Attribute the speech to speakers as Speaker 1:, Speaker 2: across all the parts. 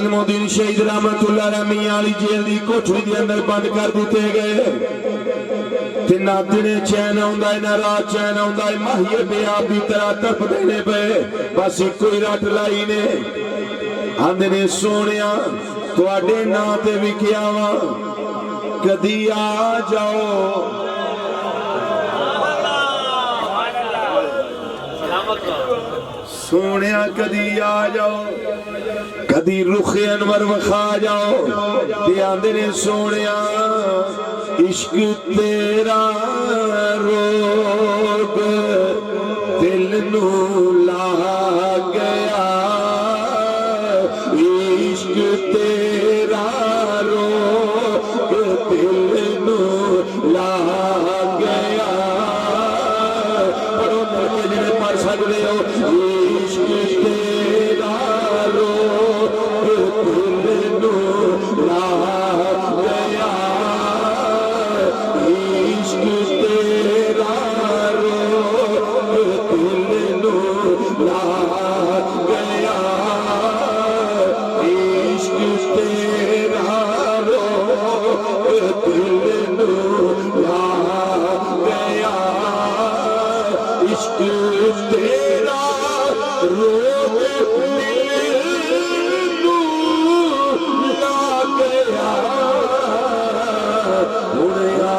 Speaker 1: نظمالدین شہید رحمت اللہ علیہ میاں علی جیل دی کوٹھڑی دے اندر بند کر دیتے گئے تے نہ دنے چین آندا ہے نہ رات چین آندا ہے ماہی بے آپ دی طرح تڑپ دینے پہ بس کوئی رٹ لائی نے آندے نے سونیا تواڈے ناں تے وکیا وا کدی آ جاؤ سونیا کدی آ جاؤ کدی رخ انور وکھا جاؤ تے آندے نے سونیا عشق تیرا روگ دل نو لا گیا عشق تیرا روگ دل نو لا گیا پڑھو مرکے جنہیں پڑھ سکتے ہو عشق تیرا روگ دل نو لا گیا عشق تیرا روگ دل نو لا گیا عشق تیرا روگ دل نو لا گیا عشق تیرا روگ دل نو لا گیا اڑیا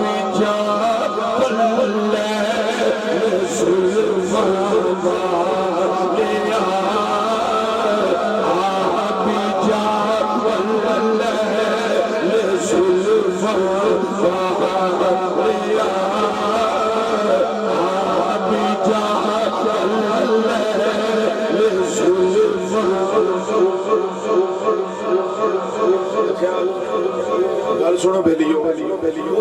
Speaker 1: وچا بلے سلفا والیا آپ جا بلے سلفا والیا آپ جا بلے سلفا گل سنو بیلیو وہ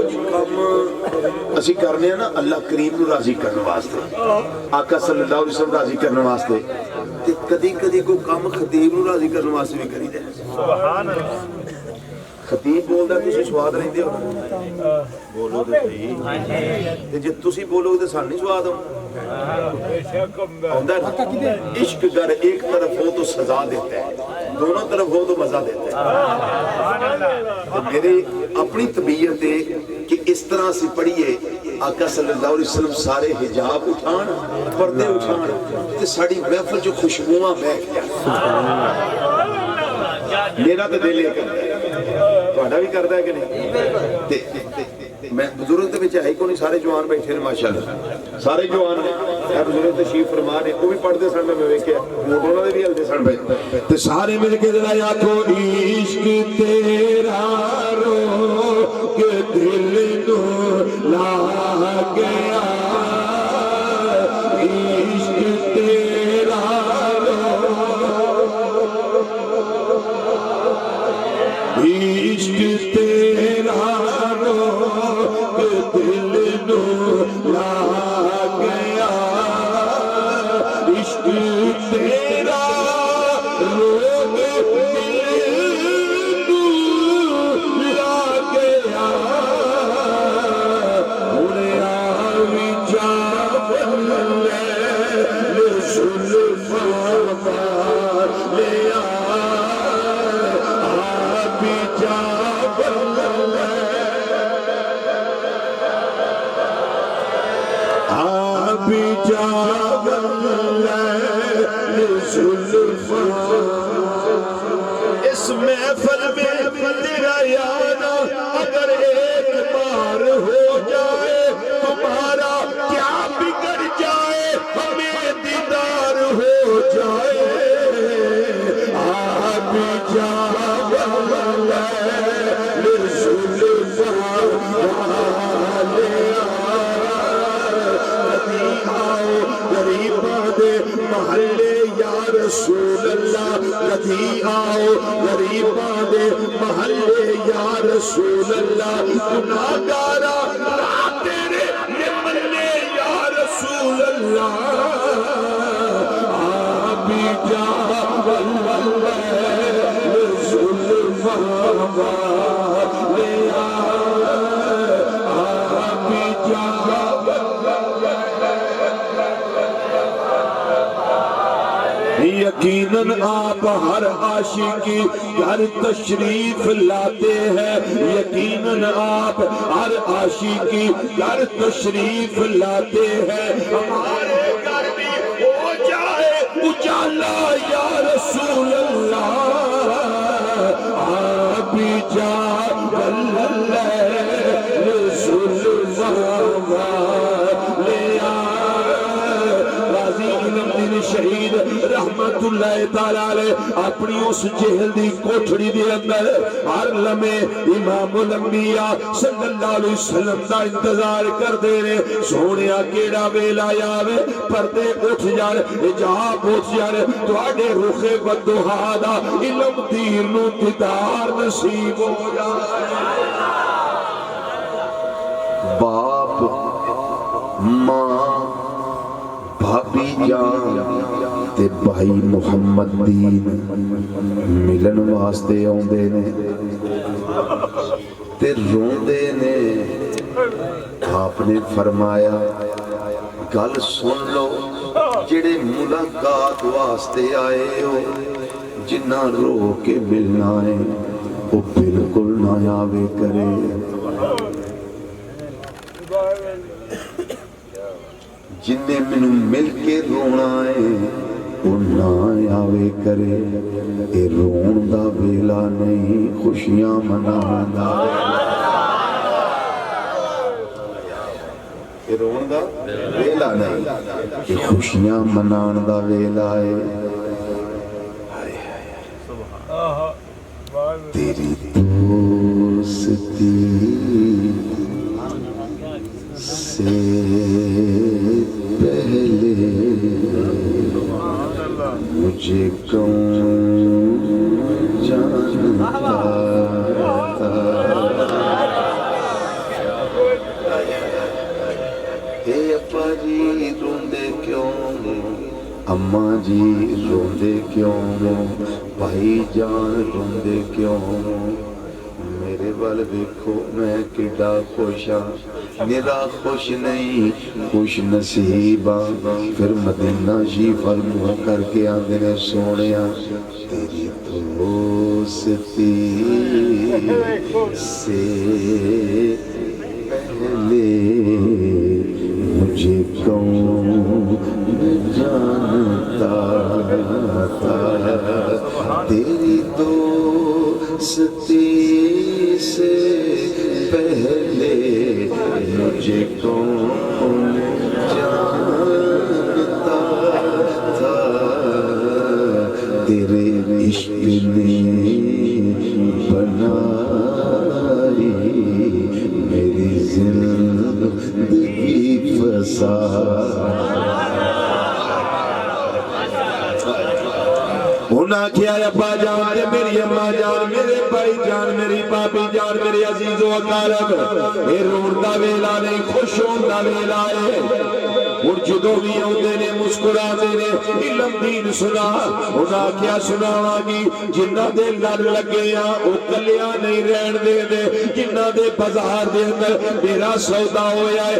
Speaker 1: جی کام اسی کرنے ہیں نا اللہ کریم نو راضی کرنے واسطے آقا صلی اللہ علیہ وسلم راضی کرنے واسطے تے کدی کدی کو کام خطیب نو راضی کرنے واسطے بھی کری دے سبحان اللہ خطیب بول دا تسی سواد نہیں دے ہو بولو دے صحیح تے جے تسی بولو تے سان نہیں سواد ہو عشق گر ایک طرف ہو تو سزا دیتا ہے دونوں طرف ہو تو مزہ دیتا ہے میرے اپنی طبیعت ہے کہ اس طرح سے پڑھیے آقا صلی اللہ علیہ وسلم سارے حجاب اٹھان پردے اٹھان تے ساڑی محفل جو خوشبوواں بیٹھ گیا میرا تو دل یہ کرتا ہے تہاڈا بھی کرتا ہے کہ نہیں میں بزرگ تے وچ ہے کوئی سارے جوان بیٹھے نے ماشاءاللہ سارے جوان نے بزرگ تشریف فرما نے وہ بھی پڑھتے سن میں ویکھیا انہاں دے بھی ہلدے سن تے سارے مل کے ذرا آکھو عشق تیرا روگ دل نو لا گیا عشق تیرا عشق تیرا روگ دل نو لا گیا عشق تیرا روگ دل نو لا گیا اڑیا وچا بلے سلفا والیا آپ جا بلے آپ جا بلے سلفا اس محفل میں تیرا یاد اگر ایک بار ہو جائے تمہارا کیا بگڑ جائے ہمیں دیدار ہو جائے آپ جا بلے سلفا والیا غریباں دے محلے یا رسول اللہ کدی آؤ غریباں دے محلے یا رسول اللہ گناہگارا تیرے محلے یا رسول اللہ آپ جا بلے سلفا والیا آپ جا یقیناً آپ ہر عاشقی گھر تشریف لاتے ہیں، یقیناً آپ ہر عاشقی گھر تشریف لاتے ہیں، ہمارے گھر بھی ہو جائے اجالا یا رسول اللہ، آپ جا رسول شہید رحمت اللہ تعالی علیہ اپنی اس جہل دی کوٹھڑی دے اندر ہر لمحے امام الانبیاء صلی اللہ علیہ وسلم دا انتظار کر دے رہے، سونیا کیڑا ویلا آوے پردے اٹھ جان، حجاب اٹھ جان، تواڈے رخ والضحا دا علم دین نو دیدار نصیب ہو جائے۔ باپ ماں بھابی جان تے بھائی محمد دین ملن واسطے آندے نے تے روندے نے۔ آپ نے فرمایا گل سن لو، جڑے ملاقات واسطے آئے ہو جنہ رو کے ملنا ہے وہ بالکل نہ آوے کرے، جنہیں منو مل کے رونا ہے وہ نہ آوے کرے۔ اے رون دا ویلا نہیں، خوشیاں مناون دا اے رون دا ویلا نہیں، اے خوشیاں مناون دا ویلا ہے۔ تیری دوستی سے پہلے مجھے کون جانتا تھا، اے ابا جی روندے کیوں، اماں جی روندے کیوں، بھائی جان روندے کیوں، میرے وال دیکھو میں کڈا خوش ہاں، میرا خوش نہیں خوش نصیبہ۔ پھر مدینہ شریف منہ کر کے آندے نے سونیا تیری دوستی سے پہلے مجھے کون جانتا تھا، تیری دوستی سے پہلے مجھے کون جانتا تھا، تیرے عشق نے بنائی میری زندگی فساد۔ انہاں کیا ابا جان میری اماں جان میرے بھائی جان میری بابی جان میرے عزیز و اقارب، اے رون دا ویلا نہیں، خوش ہون دا ویلا ہے۔ اور جدو بھی آتے نے مسکرا دے نے علم دین سنا، انہاں کیا سناواں گی جنہ دے لڑ لگے ہاں او کلیاں نہیں رہن دے دے، جنہ دے بازار دے اندر میرا سودا ہویا ہے او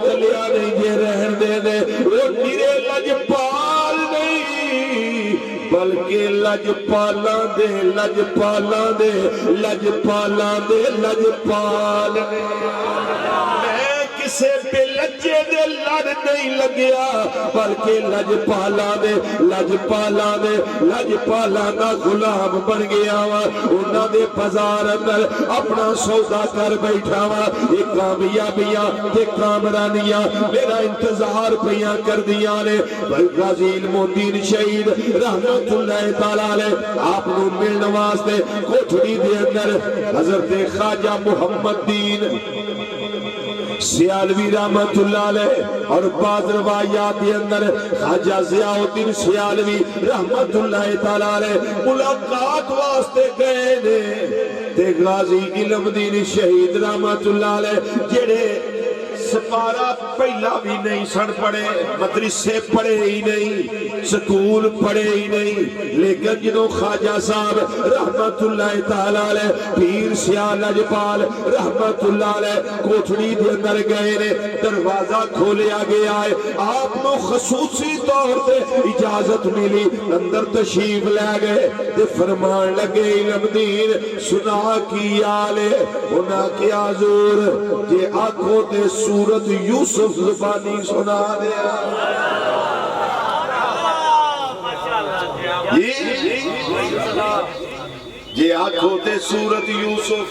Speaker 1: کلیاں نہیں جے رہن دے دے، او میرے لجپال نہیں بلکہ لجپالاں دے لجپالاں دے لجپالاں دے لجپال نے۔ میں کسے بے لجے دے لڑ نہیں لگیا بلکہ لجپالاں دے لجپالاں دے لجپالاں دا غلام بن گیا وا، انہاں دے بازار اندر اپنا سودا کر بیٹھا وا، یہ کامیابیاں تے کامرانیاں میرا انتظار پیاں کر دیاں نے۔ غازی المدین شہید رحمت اللہ تعالی علیہ آپ نو ملن واسطے کوٹھڑی دے اندر حضرت خواجہ محمد دین سیالوی رحمت اللہ علیہ اور بعض روایات کے اندر خواجہ ضیاء الدین سیالوی رحمت اللہ تعالی علیہ ملاقات واسطے گئے نے تے غازی علم دین شہید رحمت اللہ علیہ جڑے سپارہ پہلا بھی نہیں سن پڑے، مدرسے پڑھے ہی نہیں، سکول پڑھے ہی نہیں، لیکن جنہوں خواجہ صاحب رحمت اللہ تعالیٰ علیہ پیر سیاہ لجپال رحمت اللہ علیہ کوٹھڑی دے اندر گئے نے، دروازہ کھولیا گیا ہے، آپ کو خصوصی طور پہ اجازت ملی، اندر تشریف لے گئے تے فرمان لگے علم دین سنا کی آلے ہونا کیا حضور جے آنکھوں تے سورت یوسف زبانی سنا دیا جے آنکھوں تے سورت یوسف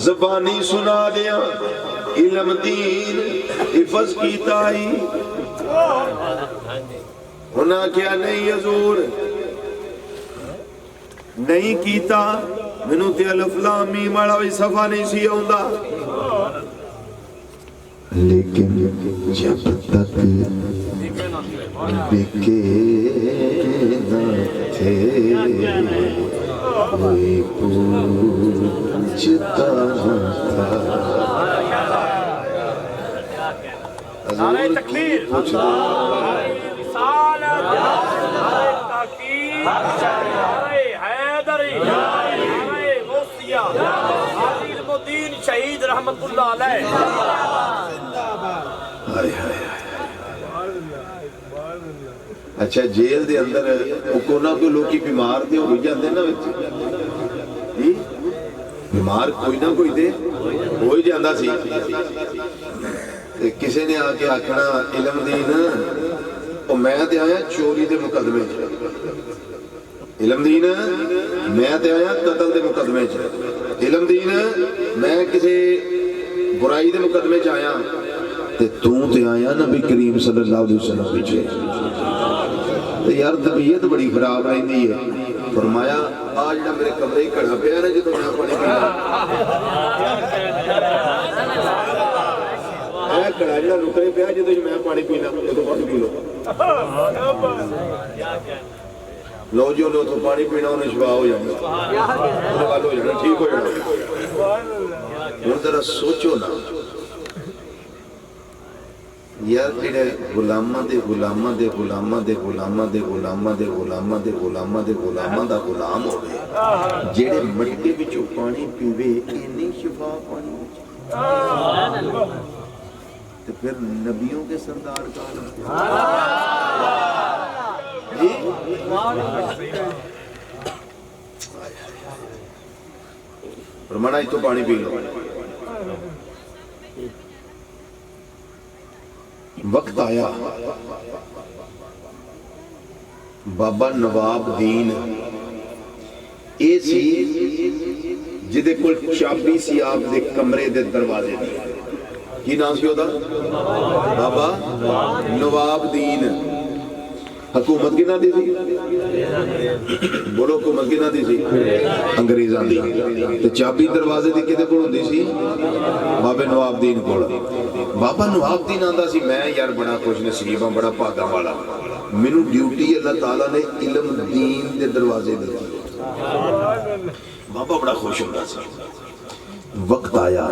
Speaker 1: زبانی سنا دیا علم دین حفظ کیتا ہی ہونا کیا نہیں حضور نہیں کیتا منو تے الف لام میم والا بھی صفحہ نہیں سی آندا لیکن جب تک بکے نہ تھے کوئی پوچھتا نہ تھا
Speaker 2: نعرہ تکبیر نعرہ رسالت نعرہ تحقیق نعرہ حیدری نعرہ غوثیہ حاجی علم الدین شہید رحمت اللہ علیہ
Speaker 1: اچھا جیل دے اندر کونا کوئی لوگی بیمار دے ہو جاندے نا بیمار کوئی نہ کوئی دے ہو ہی جاندہ سی کسی نے آکے آکھنا علم دین اور میں تے آیا چوری دے مقدمے علم دین میں تے آیا قتل دے مقدمے علم دین میں کسی برائی دے مقدمے آیا تے آیا نبی کریم صلی اللہ علیہ وسلم پیچھے یار طبیعت بڑی خراب رہندی ہے فرمایا آج نہ میرے کمرے ہی کھڑا پیا نا جدوں میں پانی پینا اے کھڑا جڑا رکے پیا جدوں میں پانی پینا جدوں پانی پی لو لو جو لو تو پانی پینا انہیں شفا ہو جانا انہیں وال ہو جانا ٹھیک ہو جانا ہن ذرا سوچو نا یار جڑے غلاماں دے غلاماں دے غلاماں دے غلاماں دے غلاماں دے غلاماں دے غلاماں دے غلاماں دا غلام ہوے جڑے مٹکے وچوں پانی پیوے اینی شفا پانی وچ تے پھر نبیوں کے سردار کون فرمانا اس تو پانی پی لو وقت آیا بابا نواب دین اے سی جدے کل چابی سی آپ دے کمرے دے دروازے دی کی نام سی ہوتا بابا نواب دین حکومت کی نہ دی سی بولو حکومت کی نہ دی سی انگریزان دی تو چابی دروازے دی کدے کول ہوندی سی بابا نواب دین کول بابا نواب دین آندا سی میں یار بڑا خوش نصیب ہوں بڑا بھاگا والا مینوں ڈیوٹی اللہ تعالیٰ نے علم دین دے دروازے دی بابا بڑا خوش ہوندا سی وقت آیا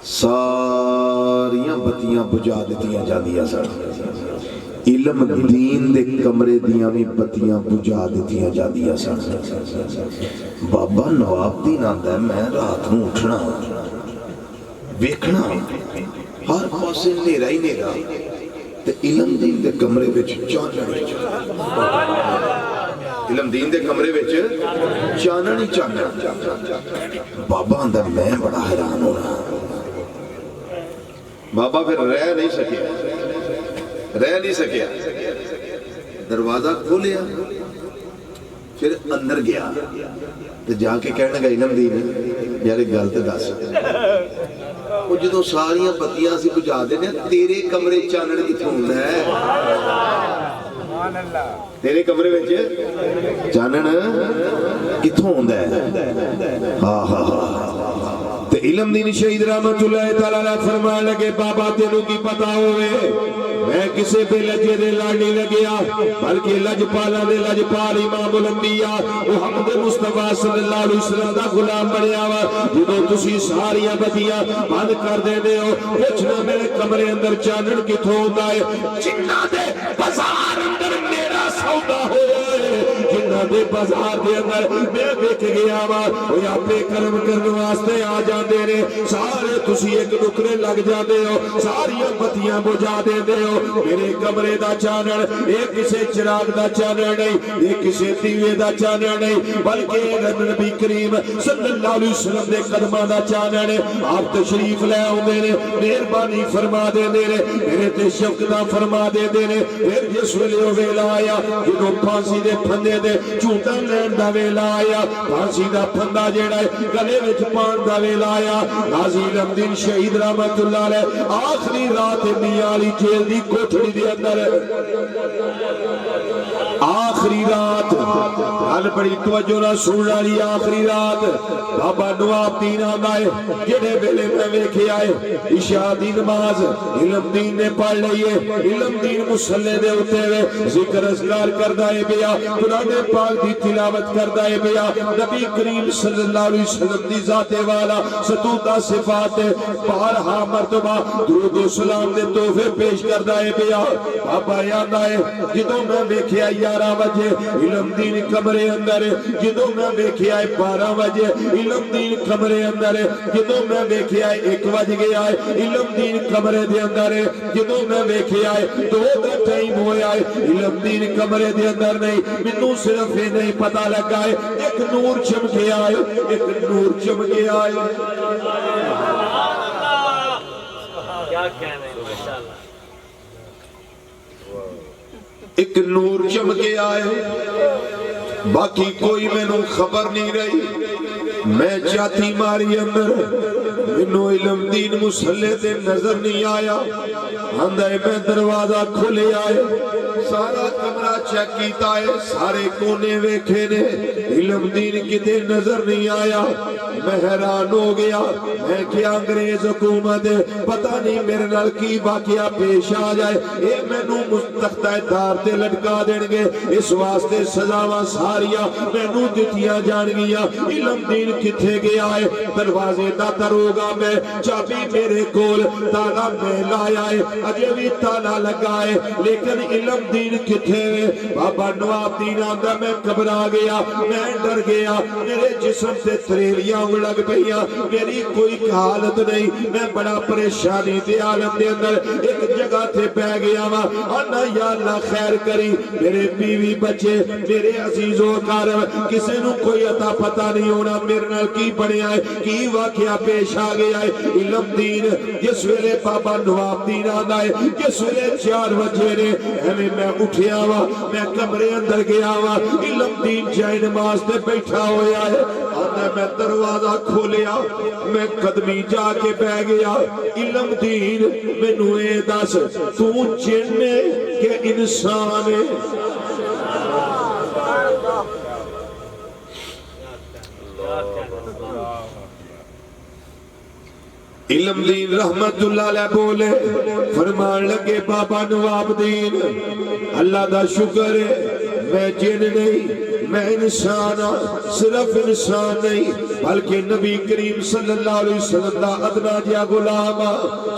Speaker 1: ساریاں بتیاں بجھا دتیاں جاندیاں سن علم دین دے کمرے دیاں بھی بتیاں بجھا دتیاں جاندیاں سن بابا نواب دین آندا ہے میں رات نوں اٹھنا ویکھنا ہر پاسے نیرا ہی نیرا تے علم دین دے کمرے وچ چانن علم دین دے کمرے وچ چانن ہی چانن بابا آندا میں بڑا حیران ہونا بابا پھر رہ نہیں سکیا دروازہ کھولیا پھر اندر گیا تو جا کے کہنے گا علم دین یار گل تے دس وہ جدوں ساریاں بتیاں سی بجھا دینے تیرے کمرے چانن کتھوں ہوندا ہے تیرے کمرے وچ چانن کتھوں ہوندا ہے ہاں ہاں ہاں تے علم دین شہید رحمت اللہ تعالیٰ فرمائے لگے بابا تینوں کی پتہ ہوئے
Speaker 3: میں کسے بے لجے دے لڑ نہیں لگیا بلکہ لجپالا دے لجپال امام الانبیاء محمد مصطفیٰ صلی اللہ علیہ وسلم دا غلام بنیا وا جدوں تسی ساریاں بتیاں بند کر دیندے ہو پوچھنا میرے کمرے اندر چانن کتھوں ہوندا ہے جنہاں دے بازار اندر میرا سودا ہوئے جنہاں دے بازار دے اندر میں ویکھ گیا وا اوہ اپنے کرم کرن واسطے آ جاندے نے سارے تسی ایک نکرے لگ جاندے ہو ساریاں بتیاں بجھا دیندے ہو میرے کمرے دا چانن اے کسے چراغ دا چانن نہیں اے کسے دیوے دا چانن نہیں بلکہ نبی کریم صلی اللہ علیہ وسلم دے قدماں دا چانن آپ تشریف لے آوندے نے مہربانی فرما دیندے نے میرے تے شفقت فرما دیندے نے پھر جس ویلے او ویلا آیا جدوں پھانسی دے پھندے تے جھوٹا لین دا ویلا آیا پھانسی دا پھندا جیڑا ہے گلے وچ پان دا ویلا آیا غازی علمدین شہید رحمت اللہ علیہ آخری رات میاں علی جیل دی کوٹھڑی دے اندر آخری رات گل بڑی توجہ نال سن والی آخری رات بابا نواب دین آندا ہے جڑے ویلے میں ویکھیا ہے عشاء دی نماز علم دین نے پڑھ لئی ہے علم دین مصلی دے اوتے وے ذکر اذکار کردا ہے پیا قرآن پاک دی تلاوت کردا ہے پیا نبی کریم صلی اللہ علیہ وسلم دی ذات والا ستوتا صفات بارہا مرتبہ درود و سلام دے تحفے پیش کردا ہے پیا بابا آندا ہے جدوں میں ویکھیا 11 بجے علم دین کمرے اندر جدوں میں ویکھیا 12 بجے علم دین کمرے اندر جدوں میں ویکھیا 1 بج گیا ہے علم دین کمرے دے اندر جدوں میں ویکھیا 2 دا ٹائم ہویا ہے علم دین کمرے دے اندر نہیں مینوں صرف یہ نہیں پتہ لگا ہے ایک نور چمکیا ہے ایک نور چمکیا ہے
Speaker 2: کیا کہنے ہیں ماشاءاللہ
Speaker 1: ایک نور چمکے آئے باقی کوئی میں نو خبر نہیں رہی میں چاہتی ماری اندر منو علم دین مسلح دے نظر نہیں آیا اندھے میں دروازہ کھلے آئے سارا کمرہ چیک کیتا ہے سارے کونے ویکھے نے علم دین کتے نظر نہیں آیا میں حیران ہو گیا میں کیا انگریز حکومت پتہ نہیں میرے نال کی واقعہ پیش آ جائے اے میں نو مستختہ دار تے لٹکا دیں گے اس واسطے سزاواں ساریاں میں نو دتیاں جان گیا علم دین کتھے گیا ہے دروازے دا دروگا میں چابی میرے کول تالا میں لایا ہے اجے بھی تالا لگا ہے لیکن علم دین کتھے بابا نواب دین آندا میں گھبرا گیا میں ڈر گیا میرے جسم سے تریلیاں لگ پئیاں میری کوئی حالت نہیں میں بڑا پریشانی دے عالم دے اندر ایک جگہ تے بہ گیا وا انا یا اللہ خیر کری میرے بیوی بچے میرے عزیز و اقارب کسے نو کوئی عطا پتہ نہیں ہونا میرے نال کی بنیا ہے کی واقعہ پیش آ گیا ہے علم دین جس ویلے بابا نواب دین آندا ہے جس ویلے 4 بجے نے ایویں میں اٹھیا وا میں کمرے اندر گیا وا علم دین جائے نماز تے بیٹھا ہویا ہے آندا میں دروازہ کھولیا میں قدمی جا کے بہ گیا علم دین مینوں اے دس تو جن کہ انسان ہے علم دین رحمت اللہ علیہ بولے فرمان لگے بابا نواب دین اللہ دا شکر ہے میں جن نہیں میں انسان صرف انسان نہیں بلکہ نبی کریم صلی اللہ علیہ وسلم دا ادنا جیا غلام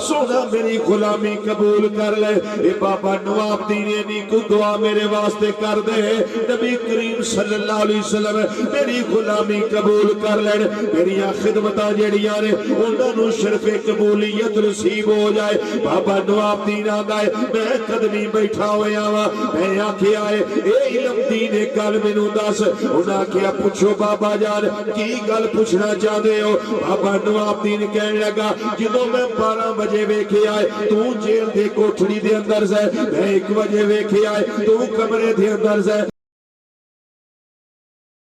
Speaker 1: سونا میری غلامی قبول کر لے اے بابا نواب دینی کو دعا میرے واسطے کر دے نبی کریم صلی اللہ علیہ وسلم میری غلامی قبول کر لے میری خدمتاں جڑیاں نے انہاں نو شرف قبولیت نصیب ہو جائے بابا نواب دین آندا ہے میں قدمی بیٹھا ہویا وا میں آکھیا اے علم دین گل مینوں دس انہاں کیا پوچھو بابا جان کی گل پوچھنا چاہتے ہو بابا نواب دین کہنے لگا جدوں میں 12 بجے ویکھیا ہے تو جیل دے کوٹھڑی دے اندر سے میں 1 بجے ویکھیا ہے تو کمرے دے اندر سے